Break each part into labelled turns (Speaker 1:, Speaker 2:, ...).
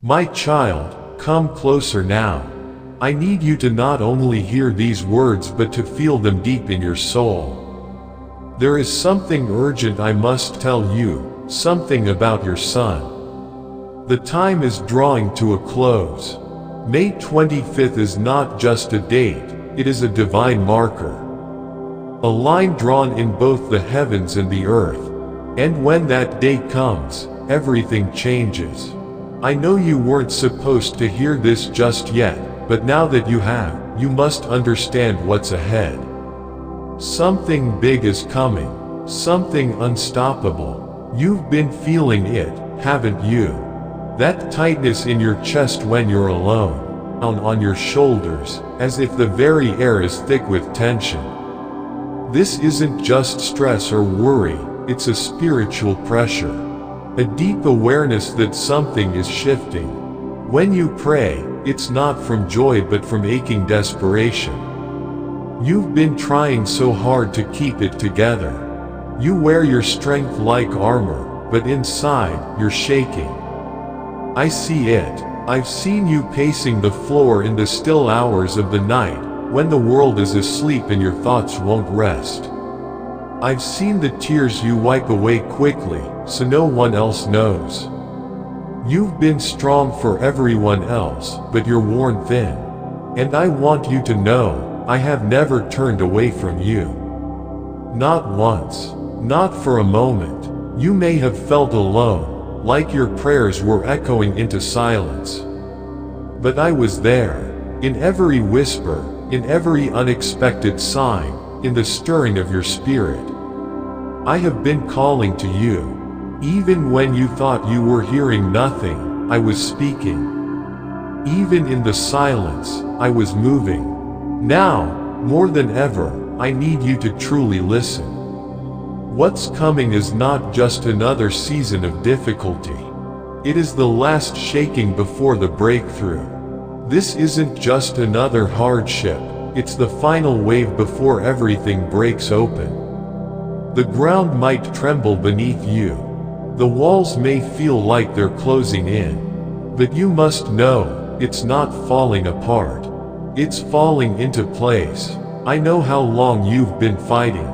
Speaker 1: My child, come closer now. I need you to not only hear these words but to feel them deep in your soul. There is something urgent I must tell you, something about your son. The time is drawing to a close. May 25th is not just a date, it is a divine marker. A line drawn in both the heavens and the earth. And when that day comes, everything changes. I know you weren't supposed to hear this just yet, but now that you have, you must understand what's ahead. Something big is coming, something unstoppable. You've been feeling it, haven't you? That tightness in your chest when you're alone, down on your shoulders, as if the very air is thick with tension. This isn't just stress or worry, it's a spiritual pressure. A deep awareness that something is shifting. When you pray, it's not from joy but from aching desperation. You've been trying so hard to keep it together. You wear your strength like armor, but inside, you're shaking. I see it. I've seen you pacing the floor in the still hours of the night, when the world is asleep and your thoughts won't rest. I've seen the tears you wipe away quickly, so no one else knows. You've been strong for everyone else, but you're worn thin. And I want you to know, I have never turned away from you. Not once. Not for a moment. You may have felt alone, like your prayers were echoing into silence. But I was there. In every whisper, in every unexpected sign, in the stirring of your spirit. I have been calling to you. Even when you thought you were hearing nothing, I was speaking. Even in the silence, I was moving. Now, more than ever, I need you to truly listen. What's coming is not just another season of difficulty. It is the last shaking before the breakthrough. This isn't just another hardship, it's the final wave before everything breaks open. The ground might tremble beneath you. The walls may feel like they're closing in. But you must know, it's not falling apart. It's falling into place. I know how long you've been fighting.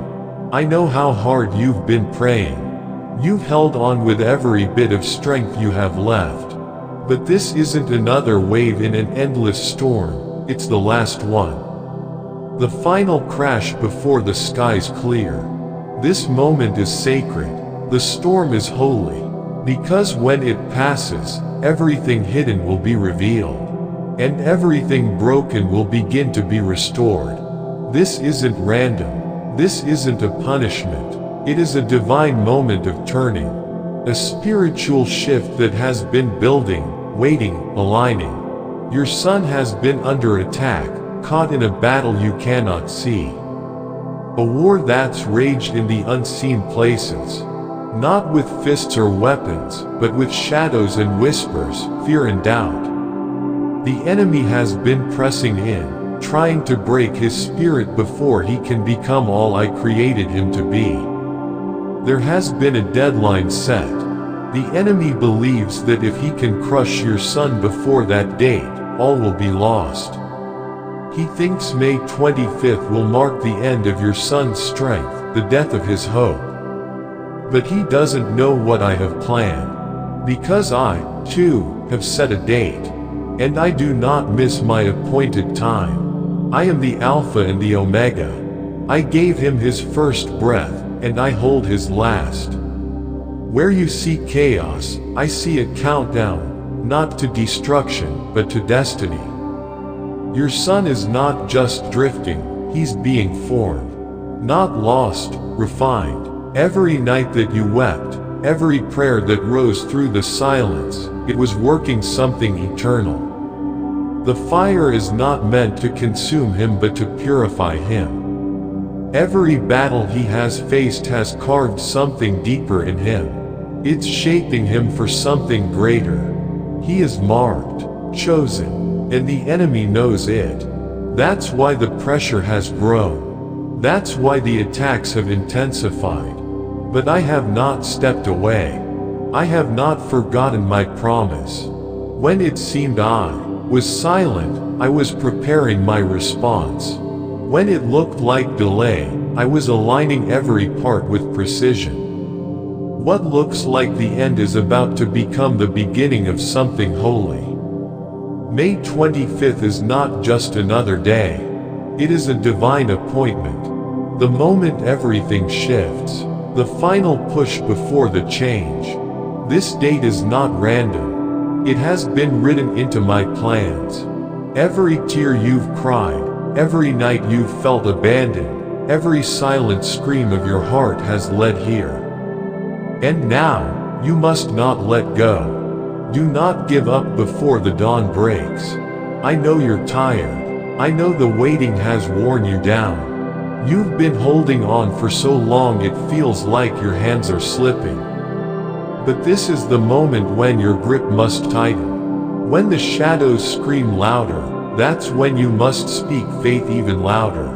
Speaker 1: I know how hard you've been praying. You've held on with every bit of strength you have left. But this isn't another wave in an endless storm, it's the last one. The final crash before the skies clear. This moment is sacred. The storm is holy. Because when it passes, everything hidden will be revealed. And everything broken will begin to be restored. This isn't random. This isn't a punishment. It is a divine moment of turning. A spiritual shift that has been building, waiting, aligning. Your son has been under attack, caught in a battle you cannot see. A war that's raged in the unseen places. Not with fists or weapons, but with shadows and whispers, fear and doubt. The enemy has been pressing in, trying to break his spirit before he can become all I created him to be. There has been a deadline set. The enemy believes that if he can crush your son before that date, all will be lost. He thinks May 25th will mark the end of your son's strength, the death of his hope. But he doesn't know what I have planned. Because I, too, have set a date. And I do not miss my appointed time. I am the Alpha and the Omega. I gave him his first breath, and I hold his last. Where you see chaos, I see a countdown, not to destruction, but to destiny. Your son is not just drifting, he's being formed. Not lost, refined. Every night that you wept, every prayer that rose through the silence, it was working something eternal. The fire is not meant to consume him but to purify him. Every battle he has faced has carved something deeper in him. It's shaping him for something greater. He is marked, chosen, and the enemy knows it. That's why the pressure has grown. That's why the attacks have intensified. But I have not stepped away. I have not forgotten my promise. When it seemed I was silent, I was preparing my response. When it looked like delay, I was aligning every part with precision. What looks like the end is about to become the beginning of something holy. May 25th is not just another day. It is a divine appointment. The moment everything shifts. The final push before the change. This date is not random. It has been written into my plans. Every tear you've cried, every night you've felt abandoned, every silent scream of your heart has led here. And now, you must not let go. Do not give up before the dawn breaks. I know you're tired. I know the waiting has worn you down. You've been holding on for so long it feels like your hands are slipping. But this is the moment when your grip must tighten. When the shadows scream louder, that's when you must speak faith even louder.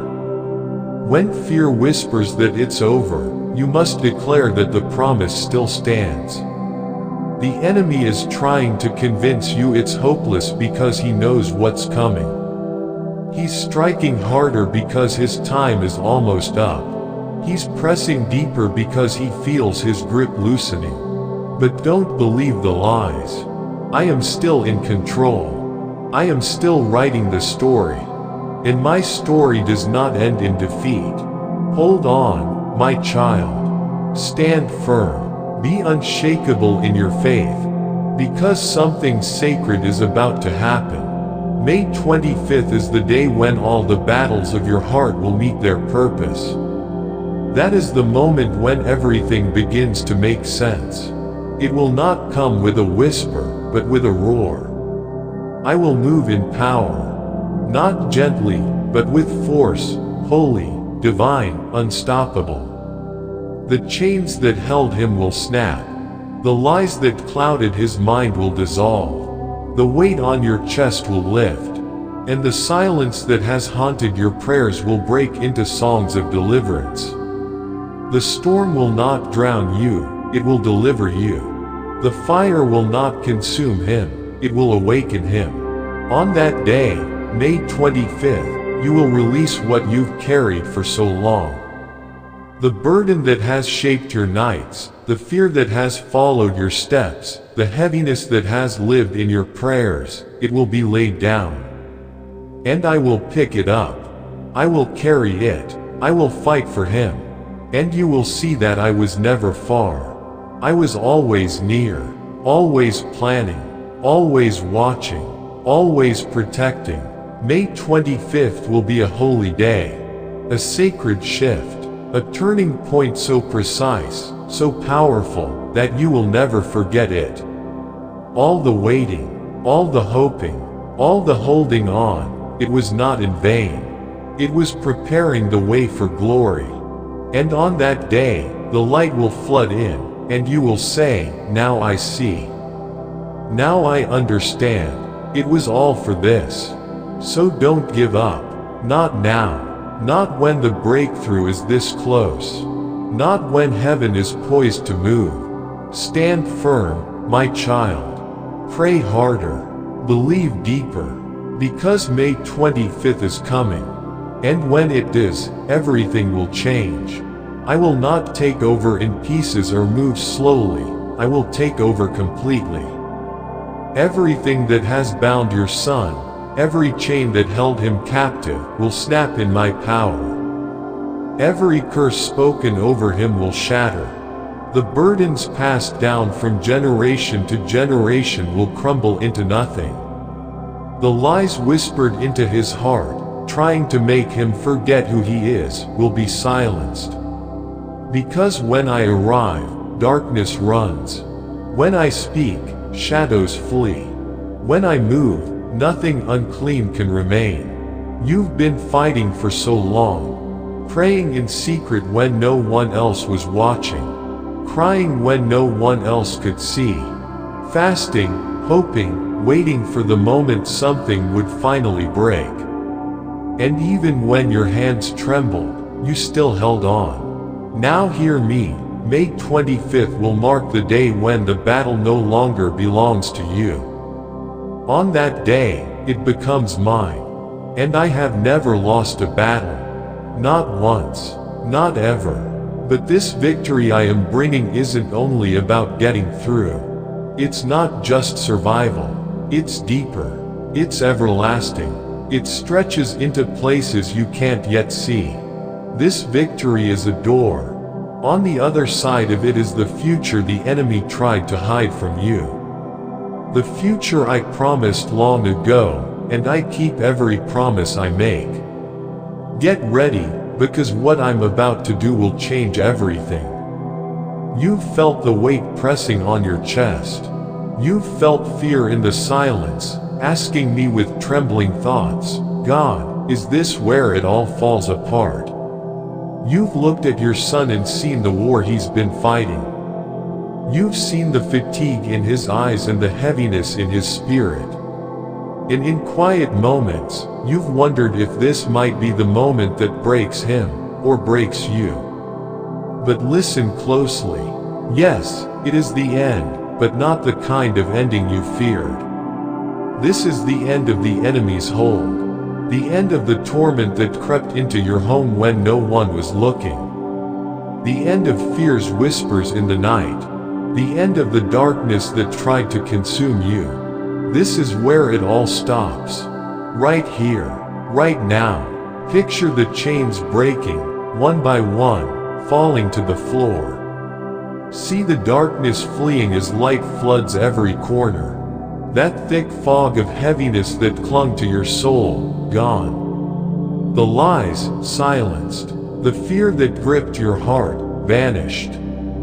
Speaker 1: When fear whispers that it's over, you must declare that the promise still stands. The enemy is trying to convince you it's hopeless because he knows what's coming. He's striking harder because his time is almost up. He's pressing deeper because he feels his grip loosening. But don't believe the lies. I am still in control. I am still writing the story. And my story does not end in defeat. Hold on, my child. Stand firm. Be unshakable in your faith. Because something sacred is about to happen. May 25th is the day when all the battles of your heart will meet their purpose. That is the moment when everything begins to make sense. It will not come with a whisper, but with a roar. I will move in power. Not gently, but with force, holy, divine, unstoppable. The chains that held him will snap. The lies that clouded his mind will dissolve. The weight on your chest will lift. And the silence that has haunted your prayers will break into songs of deliverance. The storm will not drown you, it will deliver you. The fire will not consume him, it will awaken him. On that day, May 25th, you will release what you've carried for so long. The burden that has shaped your nights, the fear that has followed your steps, the heaviness that has lived in your prayers, it will be laid down. And I will pick it up. I will carry it. I will fight for him. And you will see that I was never far. I was always near, always planning, always watching, always protecting. May 25th will be a holy day, a sacred shift, a turning point so precise, so powerful, that you will never forget it. All the waiting, all the hoping, all the holding on, it was not in vain. It was preparing the way for glory. And on that day, the light will flood in, and you will say, "Now I see. Now I understand. It was all for this." So don't give up. Not now. Not when the breakthrough is this close. Not when heaven is poised to move. Stand firm, my child. Pray harder. Believe deeper. Because May 25th is coming. And when it does, everything will change. I will not take over in pieces or move slowly. I will take over completely. Everything that has bound your son, every chain that held him captive, will snap in my power. Every curse spoken over him will shatter. The burdens passed down from generation to generation will crumble into nothing. The lies whispered into his heart, trying to make him forget who he is, will be silenced. Because when I arrive, darkness runs. When I speak, shadows flee. When I move, nothing unclean can remain. You've been fighting for so long, praying in secret when no one else was watching, crying when no one else could see, fasting, hoping, waiting for the moment something would finally break. And even when your hands trembled, you still held on. Now hear me, May 25th will mark the day when the battle no longer belongs to you. On that day, it becomes mine. And I have never lost a battle. Not once. Not ever. But this victory I am bringing isn't only about getting through. It's not just survival. It's deeper. It's everlasting. It stretches into places you can't yet see. This victory is a door. On the other side of it is the future the enemy tried to hide from you. The future I promised long ago, and I keep every promise I make. Get ready, because what I'm about to do will change everything. You've felt the weight pressing on your chest. You've felt fear in the silence, asking me with trembling thoughts, God, is this where it all falls apart? You've looked at your son and seen the war he's been fighting. You've seen the fatigue in his eyes and the heaviness in his spirit. And in quiet moments, you've wondered if this might be the moment that breaks him, or breaks you. But listen closely. Yes, it is the end, but not the kind of ending you feared. This is the end of the enemy's hold. The end of the torment that crept into your home when no one was looking. The end of fear's whispers in the night. The end of the darkness that tried to consume you. This is where it all stops. Right here, right now. Picture the chains breaking, one by one, falling to the floor. See the darkness fleeing as light floods every corner. That thick fog of heaviness that clung to your soul, gone. The lies, silenced. The fear that gripped your heart, vanished.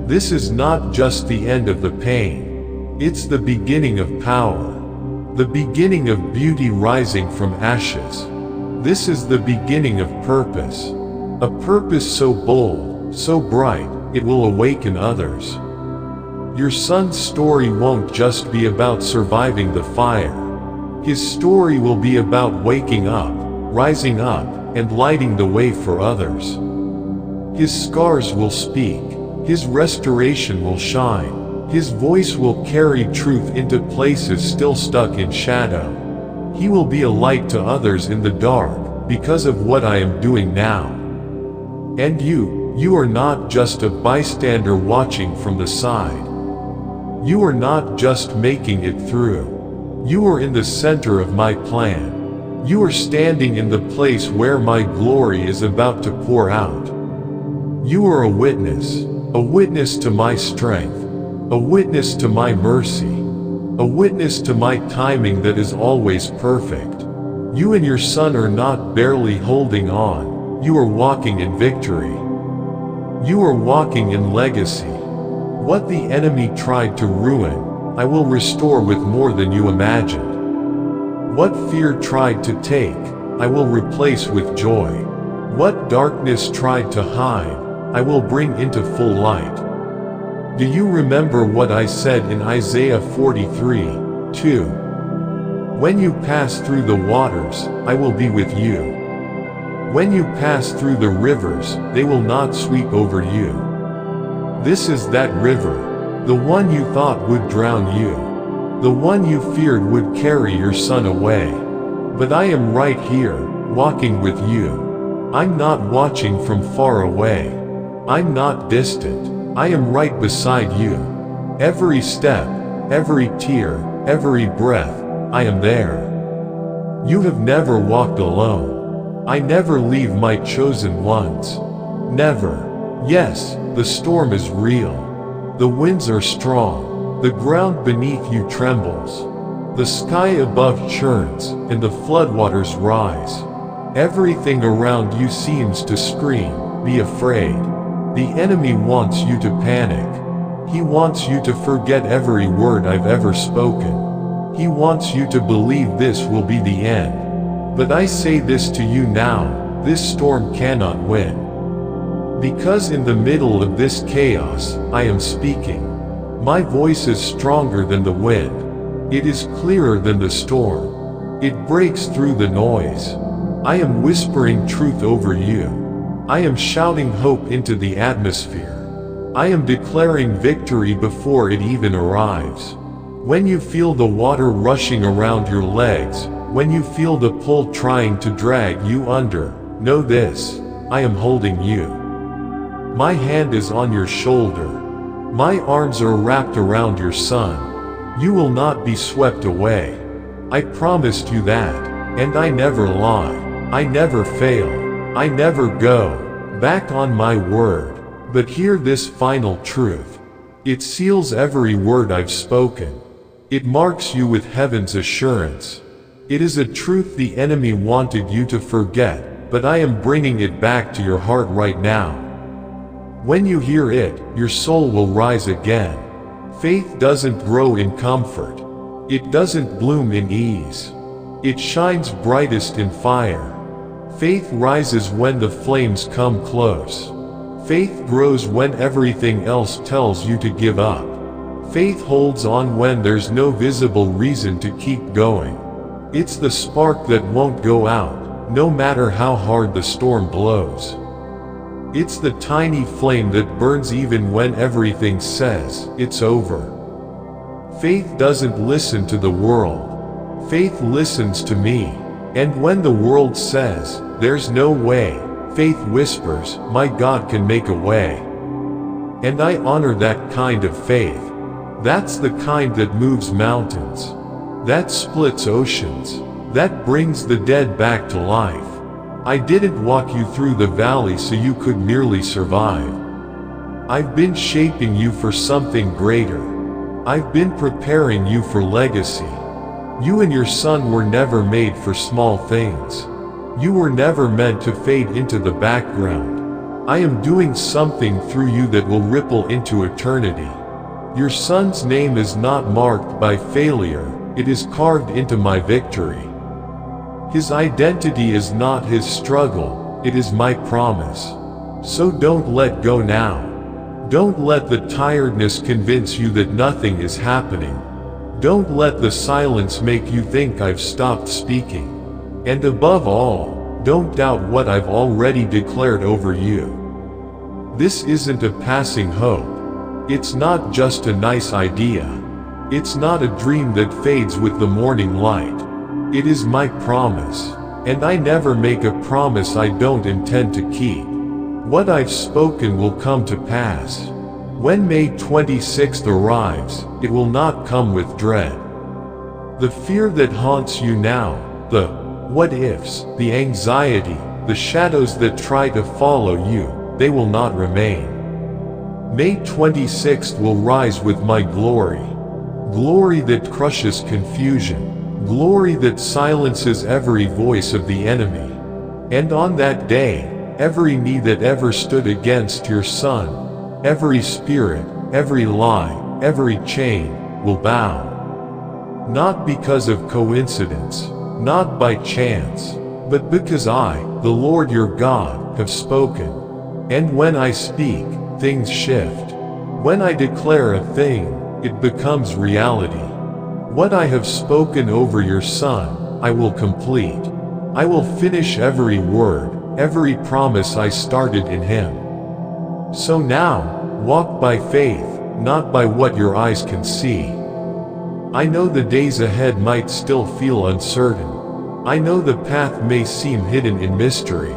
Speaker 1: This is not just the end of the pain. It's the beginning of power. The beginning of beauty rising from ashes. This is the beginning of purpose. A purpose so bold, so bright, it will awaken others. Your son's story won't just be about surviving the fire. His story will be about waking up, rising up, and lighting the way for others. His scars will speak. His restoration will shine. His voice will carry truth into places still stuck in shadow. He will be a light to others in the dark, because of what I am doing now. And you are not just a bystander watching from the side. You are not just making it through. You are in the center of my plan. You are standing in the place where my glory is about to pour out. You are a witness to my strength, a witness to my mercy, a witness to my timing that is always perfect. You and your son are not barely holding on, you are walking in victory. You are walking in legacy. What the enemy tried to ruin, I will restore with more than you imagined. What fear tried to take, I will replace with joy. What darkness tried to hide, I will bring into full light. Do you remember what I said in Isaiah 43:2? When you pass through the waters, I will be with you. When you pass through the rivers, they will not sweep over you. This is that river, the one you thought would drown you, the one you feared would carry your son away. But I am right here, walking with you. I'm not watching from far away. I'm not distant. I am right beside you. Every step, every tear, every breath, I am there. You have never walked alone. I never leave my chosen ones. Never. Yes, the storm is real. The winds are strong. The ground beneath you trembles. The sky above churns, and the floodwaters rise. Everything around you seems to scream, be afraid. The enemy wants you to panic. He wants you to forget every word I've ever spoken. He wants you to believe this will be the end. But I say this to you now, this storm cannot win. Because in the middle of this chaos, I am speaking. My voice is stronger than the wind. It is clearer than the storm. It breaks through the noise. I am whispering truth over you. I am shouting hope into the atmosphere. I am declaring victory before it even arrives. When you feel the water rushing around your legs, when you feel the pull trying to drag you under, know this: I am holding you. My hand is on your shoulder. My arms are wrapped around your son. You will not be swept away. I promised you that, and I never lie. I never fail. I never go back on my word. But hear this final truth. It seals every word I've spoken. It marks you with heaven's assurance. It is a truth the enemy wanted you to forget, but I am bringing it back to your heart right now. When you hear it, your soul will rise again. Faith doesn't grow in comfort. It doesn't bloom in ease. It shines brightest in fire. Faith rises when the flames come close. Faith grows when everything else tells you to give up. Faith holds on when there's no visible reason to keep going. It's the spark that won't go out, no matter how hard the storm blows. It's the tiny flame that burns even when everything says it's over. Faith doesn't listen to the world. Faith listens to me. And when the world says, there's no way, faith whispers, my God can make a way. And I honor that kind of faith. That's the kind that moves mountains. That splits oceans. That brings the dead back to life. I didn't walk you through the valley so you could merely survive. I've been shaping you for something greater. I've been preparing you for legacy. You and your son were never made for small things. You were never meant to fade into the background. I am doing something through you that will ripple into eternity. Your son's name is not marked by failure, it is carved into my victory. His identity is not his struggle, it is my promise. So don't let go now. Don't let the tiredness convince you that nothing is happening. Don't let the silence make you think I've stopped speaking. And above all, don't doubt what I've already declared over you. This isn't a passing hope. It's not just a nice idea. It's not a dream that fades with the morning light. It is my promise. And I never make a promise I don't intend to keep. What I've spoken will come to pass. When May 26th arrives, it will not come with dread. The fear that haunts you now, the what ifs, the anxiety, the shadows that try to follow you, they will not remain. May 26th will rise with my glory. Glory that crushes confusion. Glory that silences every voice of the enemy. And on that day, every knee that ever stood against your son, every spirit, every lie, every chain, will bow. Not because of coincidence, not by chance, but because I, the Lord your God, have spoken. And when I speak, things shift. When I declare a thing, it becomes reality. What I have spoken over your son, I will complete. I will finish every word, every promise I started in him. So now, walk by faith, not by what your eyes can see. I know the days ahead might still feel uncertain. I know the path may seem hidden in mystery.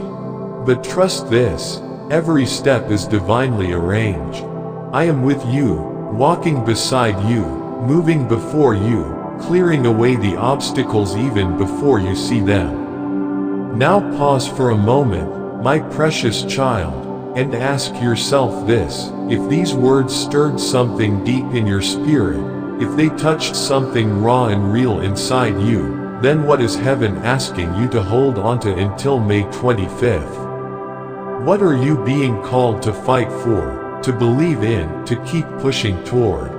Speaker 1: But trust this, every step is divinely arranged. I am with you, walking beside you, moving before you, clearing away the obstacles even before you see them. Now pause for a moment, my precious child, and ask yourself this: if these words stirred something deep in your spirit, if they touched something raw and real inside you, then what is heaven asking you to hold onto until May 25th? What are you being called to fight for, to believe in, to keep pushing toward?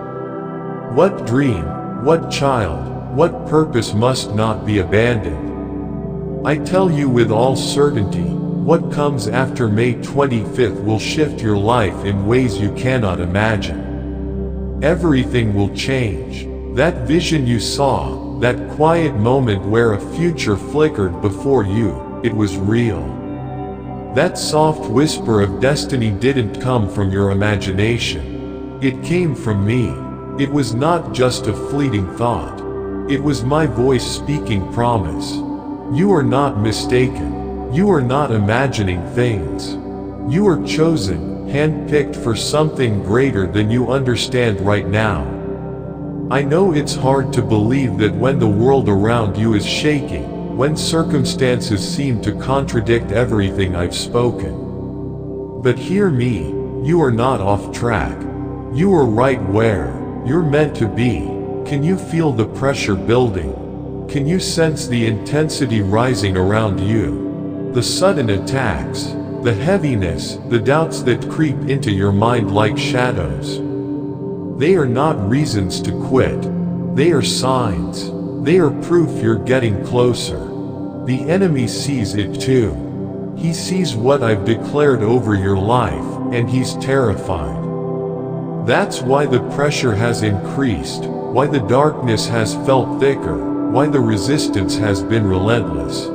Speaker 1: What dream, what child, what purpose must not be abandoned? I tell you with all certainty, what comes after May 25th will shift your life in ways you cannot imagine. Everything will change. That vision you saw, that quiet moment where a future flickered before you, it was real. That soft whisper of destiny didn't come from your imagination. It came from me. It was not just a fleeting thought. It was my voice speaking promise. You are not mistaken. You are not imagining things. You are chosen, handpicked for something greater than you understand right now. I know it's hard to believe that when the world around you is shaking, when circumstances seem to contradict everything I've spoken. But hear me, you are not off track. You are right where you're meant to be. Can you feel the pressure building? Can you sense the intensity rising around you? The sudden attacks, the heaviness, the doubts that creep into your mind like shadows. They are not reasons to quit. They are signs. They are proof you're getting closer. The enemy sees it too. He sees what I've declared over your life, and he's terrified. That's why the pressure has increased, why the darkness has felt thicker, why the resistance has been relentless.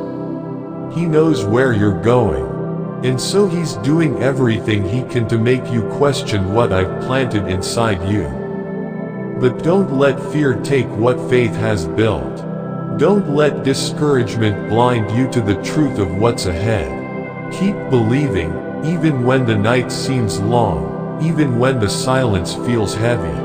Speaker 1: He knows where you're going, and so he's doing everything he can to make you question what I've planted inside you. But don't let fear take what faith has built. Don't let discouragement blind you to the truth of what's ahead. Keep believing, even when the night seems long, even when the silence feels heavy.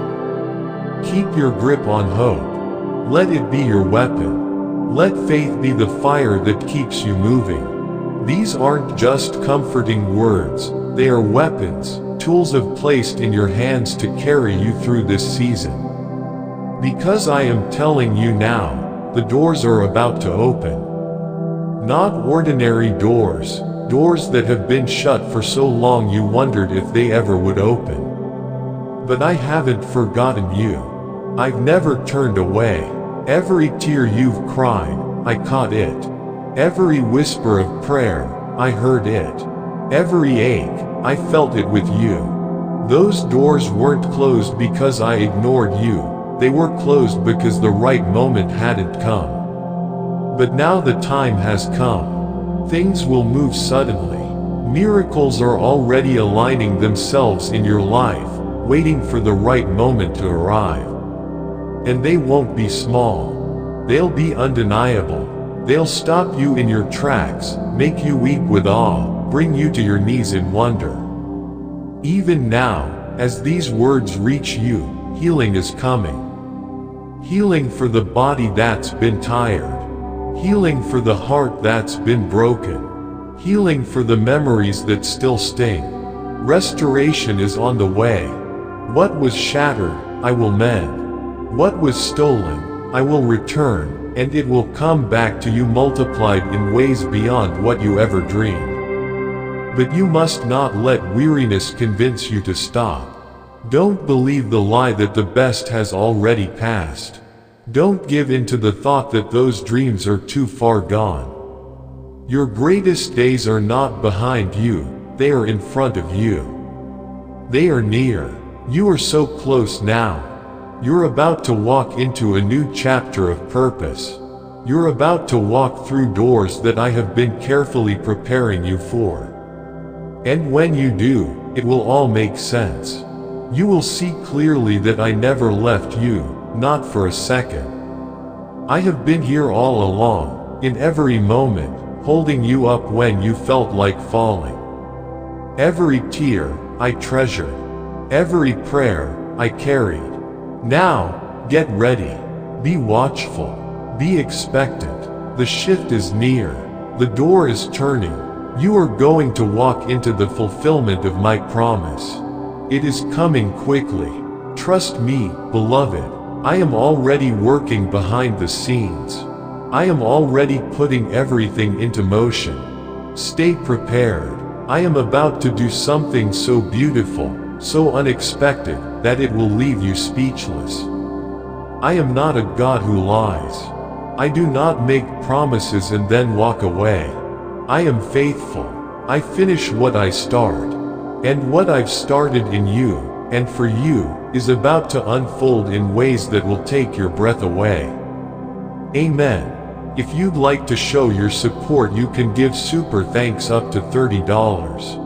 Speaker 1: Keep your grip on hope. Let it be your weapon. Let faith be the fire that keeps you moving. These aren't just comforting words, they are weapons, tools I've placed in your hands to carry you through this season. Because I am telling you now, the doors are about to open. Not ordinary doors, doors that have been shut for so long you wondered if they ever would open. But I haven't forgotten you. I've never turned away. Every tear you've cried, I caught it. Every whisper of prayer, I heard it. Every ache, I felt it with you. Those doors weren't closed because I ignored you. They were closed because the right moment hadn't come. But now the time has come. Things will move suddenly. Miracles are already aligning themselves in your life, waiting for the right moment to arrive. And they won't be small. They'll be undeniable. They'll stop you in your tracks, make you weep with awe, bring you to your knees in wonder. Even now, as these words reach you, healing is coming. Healing for the body that's been tired. Healing for the heart that's been broken. Healing for the memories that still sting. Restoration is on the way. What was shattered, I will mend. What was stolen, I will return, and it will come back to you multiplied in ways beyond what you ever dreamed. But you must not let weariness convince you to stop. Don't believe the lie that the best has already passed. Don't give in to the thought that those dreams are too far gone. Your greatest days are not behind you, they are in front of you. They are near. You are so close now. You're about to walk into a new chapter of purpose. You're about to walk through doors that I have been carefully preparing you for. And when you do, it will all make sense. You will see clearly that I never left you, not for a second. I have been here all along, in every moment, holding you up when you felt like falling. Every tear, I treasured. Every prayer, I carried. Now, get ready. Be watchful. Be expectant. The shift is near. The door is turning. You are going to walk into the fulfillment of my promise. It is coming quickly. Trust me, beloved. I am already working behind the scenes. I am already putting everything into motion. Stay prepared. I am about to do something so beautiful, so unexpected, that it will leave you speechless. I am not a God who lies. I do not make promises and then walk away. I am faithful. I finish what I start. And what I've started in you, and for you, is about to unfold in ways that will take your breath away. Amen. If you'd like to show your support, you can give super thanks up to $30.